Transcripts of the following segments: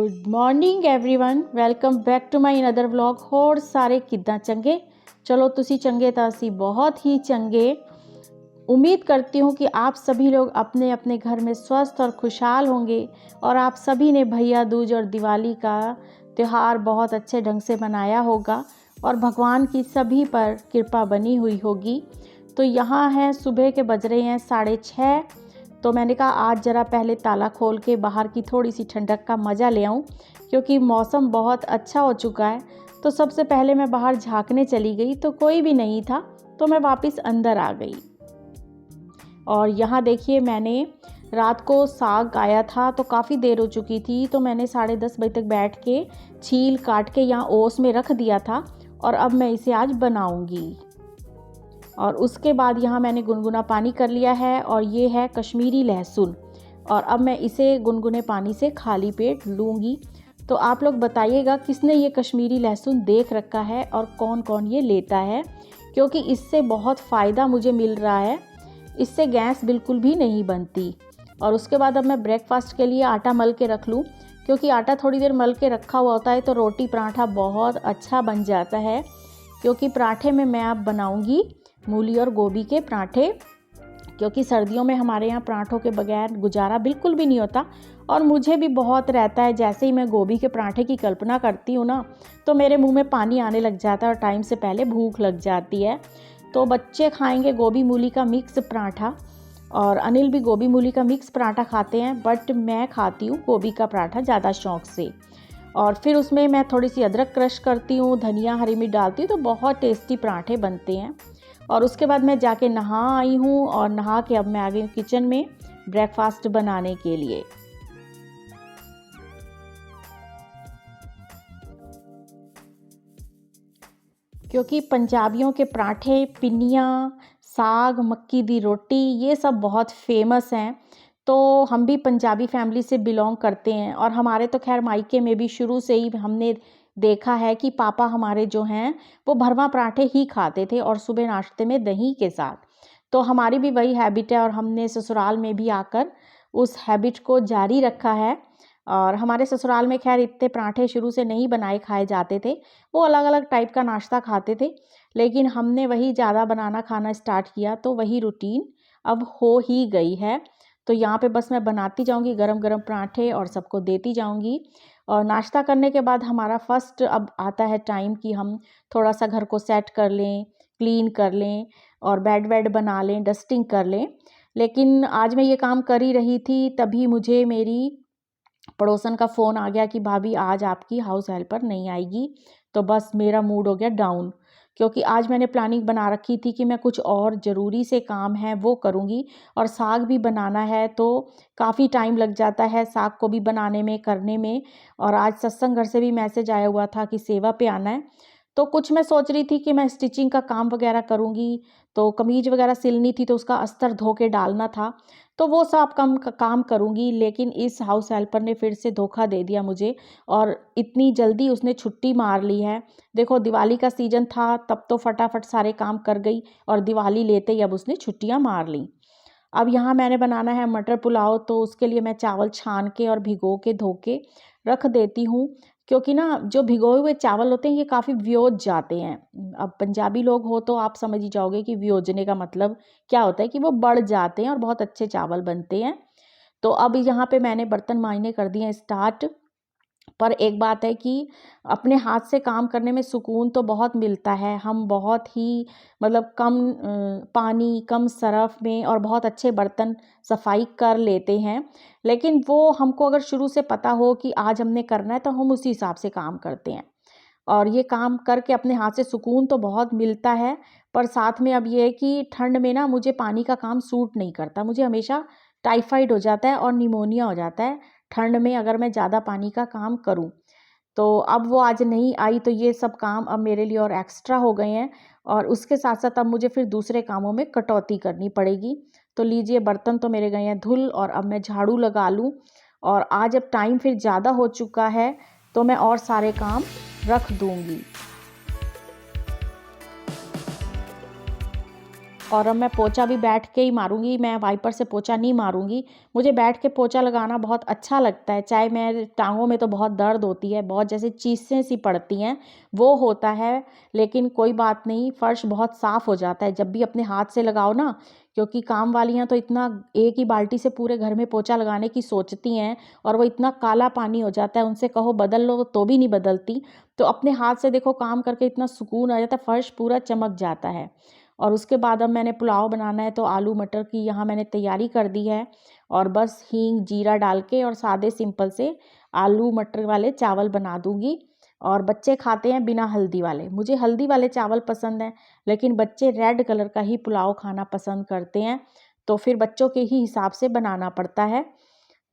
Good morning everyone welcome back to my another vlog. ਹੋਰ ਸਾਰੇ ਕਿੱਦਾਂ ਚੰਗੇ? चलो तुसी चंगे तो असी बहुत ही चंगे। उम्मीद करती हूँ कि आप सभी लोग अपने अपने घर में स्वस्थ और खुशहाल होंगे और आप सभी ने भैया दूज और दिवाली का त्यौहार बहुत अच्छे ढंग से मनाया होगा और भगवान की सभी पर कृपा बनी हुई होगी। तो यहाँ है सुबह के बज रहे हैं 6:30। तो मैंने कहा आज ज़रा पहले ताला खोल के बाहर की थोड़ी सी ठंडक का मज़ा ले आऊँ, क्योंकि मौसम बहुत अच्छा हो चुका है। तो सबसे पहले मैं बाहर झांकने चली गई तो कोई भी नहीं था, तो मैं वापस अंदर आ गई। और यहाँ देखिए मैंने रात को साग गाया था तो काफ़ी देर हो चुकी थी, तो मैंने 10:30 बजे तक बैठ के छील काट के यहाँ ओस में रख दिया था और अब मैं इसे आज बनाऊँगी। और उसके बाद यहाँ मैंने गुनगुना पानी कर लिया है और ये है कश्मीरी लहसुन, और अब मैं इसे गुनगुने पानी से खाली पेट लूँगी। तो आप लोग बताइएगा किसने ये कश्मीरी लहसुन देख रखा है और कौन कौन ये लेता है, क्योंकि इससे बहुत फ़ायदा मुझे मिल रहा है। इससे गैस बिल्कुल भी नहीं बनती। और उसके बाद अब मैं ब्रेकफास्ट के लिए आटा मल के रख लूँ, क्योंकि आटा थोड़ी देर मल के रखा हुआ होता है तो रोटी पराठा बहुत अच्छा बन जाता है। क्योंकि पराठे में मैं अब बनाऊँगी मूली और गोभी के पराठे, क्योंकि सर्दियों में हमारे यहाँ पराठों के बगैर गुजारा बिल्कुल भी नहीं होता। और मुझे भी बहुत रहता है, जैसे ही मैं गोभी के पराठे की कल्पना करती हूँ ना, तो मेरे मुंह में पानी आने लग जाता है और टाइम से पहले भूख लग जाती है। तो बच्चे खाएंगे गोभी मूली का मिक्स पराठा, और अनिल भी गोभी मूली का मिक्स पराठा खाते हैं, बट मैं खाती हूँ गोभी का पराठा ज़्यादा शौक़ से। और फिर उसमें मैं थोड़ी सी अदरक क्रश करती हूँ, धनिया हरी मिर्च डालती हूँ, तो बहुत टेस्टी पराठे बनते हैं। और उसके बाद मैं जाके नहा आई हूँ, और नहा के अब मैं आ गई हूँ किचन में ब्रेकफास्ट बनाने के लिए। क्योंकि पंजाबियों के पराठे, पिन्नियाँ, साग, मक्की दी रोटी ये सब बहुत फेमस हैं। तो हम भी पंजाबी फैमिली से बिलोंग करते हैं, और हमारे तो खैर मायके में भी शुरू से ही हमने देखा है कि पापा हमारे जो हैं वो भरवा पराठे ही खाते थे, और सुबह नाश्ते में दही के साथ। तो हमारी भी वही हैबिट है, और हमने ससुराल में भी आकर उस हैबिट को जारी रखा है। और हमारे ससुराल में खैर इतने पराठे शुरू से नहीं बनाए खाए जाते थे, वो अलग अलग टाइप का नाश्ता खाते थे, लेकिन हमने वही ज़्यादा बनाना खाना स्टार्ट किया, तो वही रूटीन अब हो ही गई है। तो यहाँ पे बस मैं बनाती जाऊँगी गरम गरम पराठे और सबको देती जाऊँगी। और नाश्ता करने के बाद हमारा फर्स्ट अब आता है टाइम कि हम थोड़ा सा घर को सेट कर लें, क्लीन कर लें, और बेड वेड बना लें, डस्टिंग कर लें। लेकिन आज मैं ये काम कर ही रही थी, तभी मुझे मेरी पड़ोसन का फ़ोन आ गया कि भाभी आज आपकी हाउस हेल्पर नहीं आएगी। तो बस मेरा मूड हो गया डाउन, क्योंकि आज मैंने प्लानिंग बना रखी थी कि मैं कुछ और ज़रूरी से काम है वो करूँगी, और साग भी बनाना है, तो काफ़ी टाइम लग जाता है साग को भी बनाने में, करने में। और आज सत्संग घर से भी मैसेज आया हुआ था कि सेवा पे आना है। तो कुछ मैं सोच रही थी कि मैं स्टिचिंग का काम वगैरह करूँगी, तो कमीज वगैरह सिलनी थी, तो उसका अस्तर धो के डालना था, तो वो सब काम करूँगी। लेकिन इस हाउस हेल्पर ने फिर से धोखा दे दिया मुझे, और इतनी जल्दी उसने छुट्टी मार ली है। देखो दिवाली का सीज़न था तब तो फटाफट सारे काम कर गई, और दिवाली लेते ही अब उसने छुट्टियाँ मार ली। अब यहाँ मैंने बनाना है मटर पुलाव, तो उसके लिए मैं चावल छान के और भिगो के धो के रख देती हूँ, क्योंकि ना जो भिगोए हुए चावल होते हैं ये काफ़ी व्योज जाते हैं। अब पंजाबी लोग हो तो आप समझ ही जाओगे कि व्योजने का मतलब क्या होता है, कि वो बढ़ जाते हैं और बहुत अच्छे चावल बनते हैं। तो अब यहाँ पे मैंने बर्तन मांजने कर दिए स्टार्ट। पर एक बात है कि अपने हाथ से काम करने में सुकून तो बहुत मिलता है। हम बहुत ही मतलब कम पानी, कम सरफ में और बहुत अच्छे बर्तन सफाई कर लेते हैं। लेकिन वो हमको अगर शुरू से पता हो कि आज हमने करना है, तो हम उसी हिसाब से काम करते हैं। और ये काम करके अपने हाथ से सुकून तो बहुत मिलता है, पर साथ में अब ये है कि ठंड में ना मुझे पानी का काम सूट नहीं करता। मुझे हमेशा टाइफाइड हो जाता है और निमोनिया हो जाता है ठंड में, अगर मैं ज़्यादा पानी का काम करूं। तो अब वो आज नहीं आई, तो ये सब काम अब मेरे लिए और एक्स्ट्रा हो गए हैं, और उसके साथ साथ अब मुझे फिर दूसरे कामों में कटौती करनी पड़ेगी। तो लीजिए बर्तन तो मेरे गए हैं धुल, और अब मैं झाड़ू लगा लूँ। और आज अब टाइम फिर ज़्यादा हो चुका है, तो मैं और सारे काम रख दूँगी। और अब मैं पोछा भी बैठ के ही मारूंगी, मैं वाइपर से पोछा नहीं मारूंगी। मुझे बैठ के पोछा लगाना बहुत अच्छा लगता है, चाहे मैं टांगों में तो बहुत दर्द होती है, बहुत जैसे चीसें सी पड़ती हैं वो होता है, लेकिन कोई बात नहीं, फ़र्श बहुत साफ़ हो जाता है जब भी अपने हाथ से लगाओ ना। क्योंकि काम वालियाँ तो इतना एक ही बाल्टी से पूरे घर में पोछा लगाने की सोचती हैं और वो इतना काला पानी हो जाता है, उनसे कहो बदल लो तो भी नहीं बदलती। तो अपने हाथ से देखो काम करके इतना सुकून आ जाता है, फ़र्श पूरा चमक जाता है। और उसके बाद अब मैंने पुलाव बनाना है, तो आलू मटर की यहाँ मैंने तैयारी कर दी है और बस हींग जीरा डाल के और सादे सिंपल से आलू मटर वाले चावल बना दूंगी। और बच्चे खाते हैं बिना हल्दी वाले, मुझे हल्दी वाले चावल पसंद हैं, लेकिन बच्चे रेड कलर का ही पुलाव खाना पसंद करते हैं, तो फिर बच्चों के ही हिसाब से बनाना पड़ता है।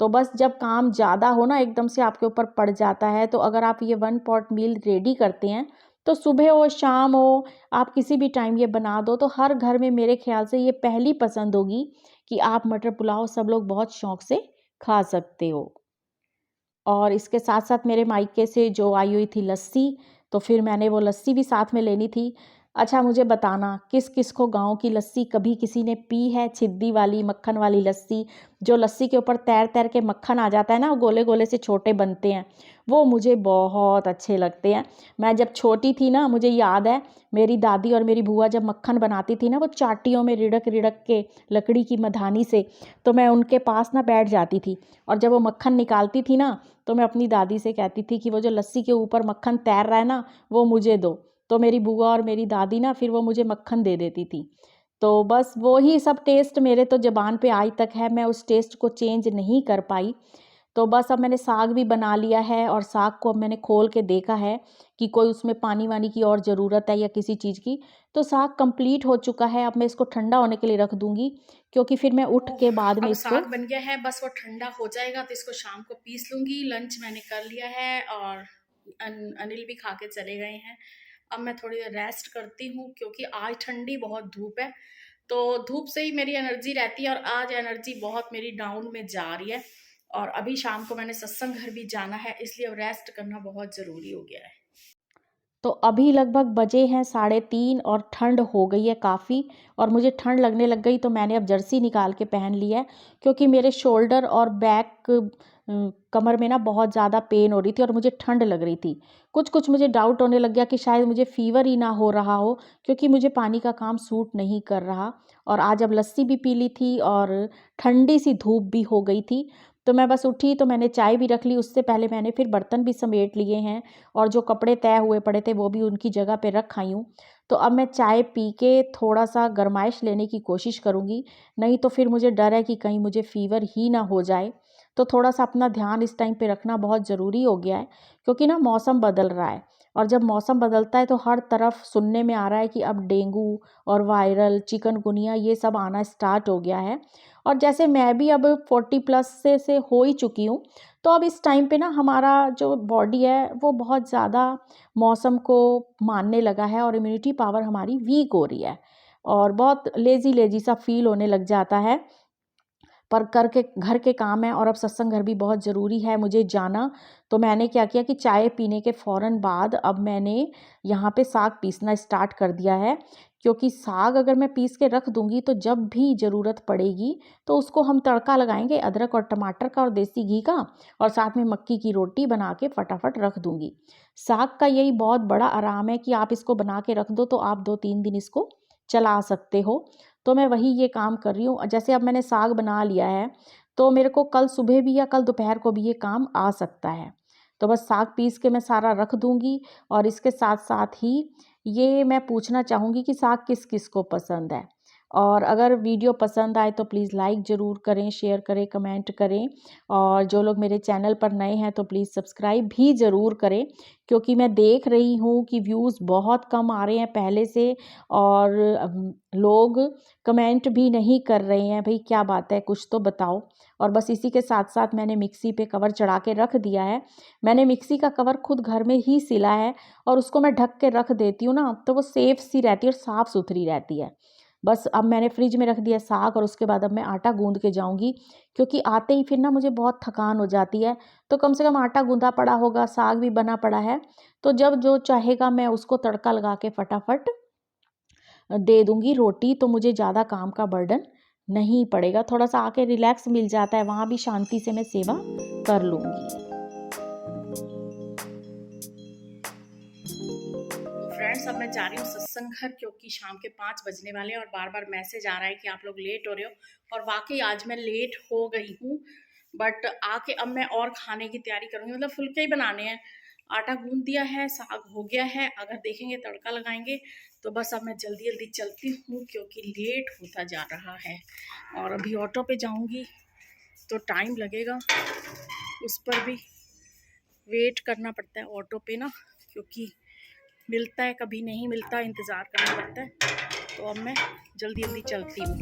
तो बस जब काम ज़्यादा हो ना, एकदम से आपके ऊपर पड़ जाता है, तो अगर आप ये 1 पॉट मील रेडी करते हैं तो सुबह हो शाम हो आप किसी भी टाइम ये बना दो, तो हर घर में मेरे ख्याल से ये पहली पसंद होगी कि आप मटर पुलाव सब लोग बहुत शौक से खा सकते हो। और इसके साथ साथ मेरे मायके से जो आई हुई थी लस्सी, तो फिर मैंने वो लस्सी भी साथ में लेनी थी। अच्छा मुझे बताना किस किस को गाँव की लस्सी कभी किसी ने पी है, छिद्दी वाली मक्खन वाली लस्सी, जो लस्सी के ऊपर तैर तैर के मक्खन आ जाता है ना, वो गोले गोले से छोटे बनते हैं, वो मुझे बहुत अच्छे लगते हैं। मैं जब छोटी थी ना, मुझे याद है मेरी दादी और मेरी बुआ जब मक्खन बनाती थी ना, वो चाटियों में रिड़क रिड़क के लकड़ी की मधानी से, तो मैं उनके पास ना बैठ जाती थी, और जब वो मक्खन निकालती थी ना, तो मैं अपनी दादी से कहती थी कि वो जो लस्सी के ऊपर मक्खन तैर रहा है ना, वो मुझे दो। तो मेरी बुआ और मेरी दादी ना फिर वो मुझे मक्खन दे देती थी। तो बस वो ही सब टेस्ट मेरे तो ज़बान पे आज तक है, मैं उस टेस्ट को चेंज नहीं कर पाई। तो बस अब मैंने साग भी बना लिया है, और साग को अब मैंने खोल के देखा है कि कोई उसमें पानी वानी की और ज़रूरत है या किसी चीज़ की। तो साग कंप्लीट हो चुका है, अब मैं इसको ठंडा होने के लिए रख दूंगी, क्योंकि फिर मैं उठ के बाद में अब इसको साग बन गया है, बस वो ठंडा हो जाएगा तो इसको शाम को पीस लूंगी। लंच मैंने कर लिया है और अनिल भी खा के चले गए हैं। अब मैं थोड़ी देर रेस्ट करती हूँ, क्योंकि आज ठंडी बहुत धूप है, तो धूप से ही मेरी एनर्जी रहती है, और आज एनर्जी बहुत मेरी डाउन में जा रही है। और अभी शाम को मैंने सत्संग घर भी जाना है, इसलिए अब रेस्ट करना बहुत ज़रूरी हो गया है। तो अभी लगभग बजे हैं 3:30 और ठंड हो गई है काफ़ी, और मुझे ठंड लगने लग गई, तो मैंने अब जर्सी निकाल के पहन ली है, क्योंकि मेरे शोल्डर और बैक कमर में ना बहुत ज़्यादा पेन हो रही थी और मुझे ठंड लग रही थी। कुछ कुछ मुझे डाउट होने लग गया कि शायद मुझे फ़ीवर ही ना हो रहा हो, क्योंकि मुझे पानी का काम सूट नहीं कर रहा। और आज अब लस्सी भी पी ली थी और ठंडी सी धूप भी हो गई थी, तो मैं बस उठी तो मैंने चाय भी रख ली, उससे पहले मैंने फिर बर्तन भी समेट लिए हैं, और जो कपड़े तय हुए पड़े थे वो भी उनकी जगह पे रख आई हूँ। तो अब मैं चाय पी के थोड़ा-सा गरमाइश लेने की कोशिश करूँगी, नहीं तो फिर मुझे डर है कि कहीं मुझे फ़ीवर ही ना हो जाए। तो थोड़ा-सा अपना ध्यान इस टाइम पे रखना बहुत ज़रूरी हो गया है, क्योंकि ना मौसम बदल रहा है, और जब मौसम बदलता है तो हर तरफ सुनने में आ रहा है कि अब डेंगू और वायरल चिकनगुनिया ये सब आना स्टार्ट हो गया है। और जैसे मैं भी अब 40 प्लस से हो ही चुकी हूँ, तो अब इस टाइम पे ना हमारा जो बॉडी है वो बहुत ज़्यादा मौसम को मानने लगा है, और इम्यूनिटी पावर हमारी वीक हो रही है, और बहुत लेज़ी लेज़ी सा फ़ील होने लग जाता है। पर करके घर के काम है, और अब सत्संग घर भी बहुत ज़रूरी है मुझे जाना। तो मैंने क्या किया कि चाय पीने के फ़ौरन बाद अब मैंने यहाँ पे साग पीसना स्टार्ट कर दिया है, क्योंकि साग अगर मैं पीस के रख दूँगी तो जब भी ज़रूरत पड़ेगी तो उसको हम तड़का लगाएँगे अदरक और टमाटर का और देसी घी का, और साथ में मक्की की रोटी बना के फटाफट रख दूँगी। साग का यही बहुत बड़ा आराम है कि आप इसको बना के रख दो तो आप 2-3 दिन इसको चला सकते हो। तो मैं वही ये काम कर रही हूँ। जैसे अब मैंने साग बना लिया है, तो मेरे को कल सुबह भी या कल दोपहर को भी ये काम आ सकता है। तो बस साग पीस के मैं सारा रख दूँगी, और इसके साथ-साथ ही ये मैं पूछना चाहूँगी कि साग किस-किस को पसंद है? और अगर वीडियो पसंद आए तो प्लीज़ लाइक ज़रूर करें, शेयर करें, कमेंट करें, और जो लोग मेरे चैनल पर नए हैं तो प्लीज़ सब्सक्राइब भी ज़रूर करें, क्योंकि मैं देख रही हूँ कि व्यूज़ बहुत कम आ रहे हैं पहले से, और लोग कमेंट भी नहीं कर रहे हैं, भई क्या बात है कुछ तो बताओ। और बस इसी के साथ-साथ मैंने मिक्सी पे कवर चढ़ा के रख दिया है। मैंने मिक्सी का कवर खुद घर में ही सिला है, और उसको मैं ढक के रख देती हूँ ना, तो वो सेफ सी रहती है और साफ़-सुथरी रहती है। बस अब मैंने फ्रिज में रख दिया साग, और उसके बाद अब मैं आटा गूँध के जाऊँगी, क्योंकि आते ही फिर ना मुझे बहुत थकान हो जाती है। तो कम से कम आटा गूँधा पड़ा होगा, साग भी बना पड़ा है, तो जब जो चाहेगा मैं उसको तड़का लगा के फटाफट दे दूँगी रोटी, तो मुझे ज़्यादा काम का बर्डन नहीं पड़ेगा। थोड़ा सा आके रिलैक्स मिल जाता है, वहाँ भी शांति से मैं सेवा कर लूँगी। फ्रेंड्स, अब मैं जा रही हूँ सत्संग घर, क्योंकि शाम के 5 बजने वाले हैं और बार बार मैसेज आ रहा है कि आप लोग लेट हो रहे हो। और वाकई आज मैं लेट हो गई हूँ, बट आके अब मैं और खाने की तैयारी करूँगी। मतलब फुल्के ही बनाने हैं, आटा गूंद दिया है, साग हो गया है, अगर देखेंगे तड़का लगाएंगे। तो बस अब मैं जल्दी जल्दी चलती हूँ, क्योंकि लेट होता जा रहा है। और अभी ऑटो पे जाऊँगी तो टाइम लगेगा, उस पर भी वेट करना पड़ता है ऑटो पे ना, क्योंकि मिलता है कभी नहीं मिलता, इंतज़ार करना पड़ता है। तो अब मैं जल्दी जल्दी चलती हूँ।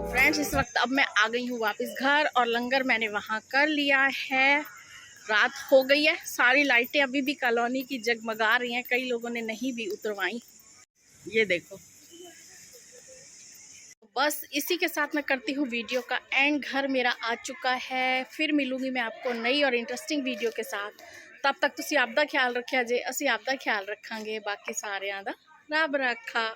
फ्रेंड्स, इस वक्त अब मैं आ गई हूँ वापस घर, और लंगर मैंने वहाँ कर लिया है। रात हो गई है, सारी लाइटें अभी भी कॉलोनी की जगमगा रही हैं, कई लोगों ने नहीं भी उतरवाई, ये देखो। बस इसी के साथ मैं करती हूँ वीडियो का एंड। घर मेरा आ चुका है, फिर मिलूंगी मैं आपको नई और इंटरेस्टिंग वीडियो के साथ। तब तक तुसी आपदा ख्याल रखिया जे, असी आपदा ख्याल रखांगे। बाकी सारियां दा रब रखा।